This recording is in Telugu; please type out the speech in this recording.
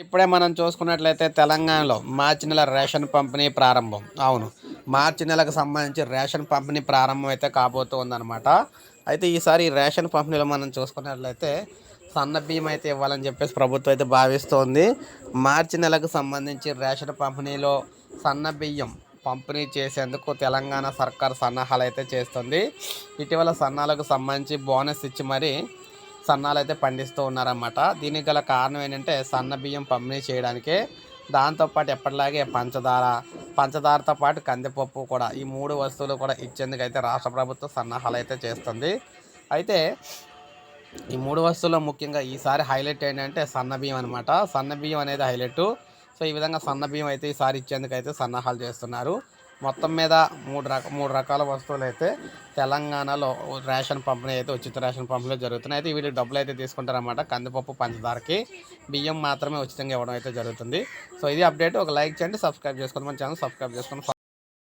ఇప్పుడే మనం చూసుకున్నట్లయితే తెలంగాణలో మార్చి నెల రేషన్ పంపిణీ ప్రారంభం. అవును, మార్చి నెలకు సంబంధించి రేషన్ పంపిణీ ప్రారంభం అయితే కాబోతూ ఉందన్నమాట. అయితే ఈసారి ఈ రేషన్ పంపిణీలో మనం చూసుకున్నట్లయితే సన్న బియ్యం అయితే ఇవ్వాలని చెప్పేసి ప్రభుత్వం అయితే భావిస్తోంది. మార్చి నెలకు సంబంధించి రేషన్ పంపిణీలో సన్న బియ్యం పంపిణీ చేసేందుకు తెలంగాణ సర్కార్ సన్నాహాలు అయితే చేస్తుంది. ఇటీవల సన్నాలకు సంబంధించి బోనస్ ఇచ్చి మరి సన్నాలు అయితే పండిస్తూ ఉన్నారన్నమాట. దీనికి గల కారణం ఏంటంటే సన్న బియ్యం పంపిణీ చేయడానికే. దాంతోపాటు ఎప్పటిలాగే పంచదారతో పాటు కందిపప్పు కూడా, ఈ 3 వస్తువులు కూడా ఇచ్చేందుకు అయితే రాష్ట్ర ప్రభుత్వం సన్నాహాలు అయితే చేస్తుంది. అయితే ఈ 3 వస్తువుల్లో ముఖ్యంగా ఈసారి హైలైట్ ఏంటంటే సన్న బియ్యం అనమాట. సన్న బియ్యం అనేది హైలైట్. సో ఈ విధంగా సన్న బియ్యం అయితే ఈసారి ఇచ్చేందుకు అయితే సన్నాహాలు చేస్తున్నారు. మొత్తం మీద మూడు రకాల వస్తువులు అయితే తెలంగాణలో రేషన్ పంపిణీ అయితే ఉచిత రేషన్ పంపిణీ జరుగుతున్నాయి. అయితే వీళ్ళు డబ్బులు అయితే తీసుకుంటారన్నమాట. కందిపప్పు పంచదారకి బియ్యం మాత్రమే ఉచితంగా ఇవ్వడం అయితే జరుగుతుంది. సో ఇది అప్డేట్. ఒక లైక్ చేయండి, సబ్స్క్రైబ్ చేసుకోండి, మన ఛానల్ సబ్స్క్రైబ్ చేసుకోండి.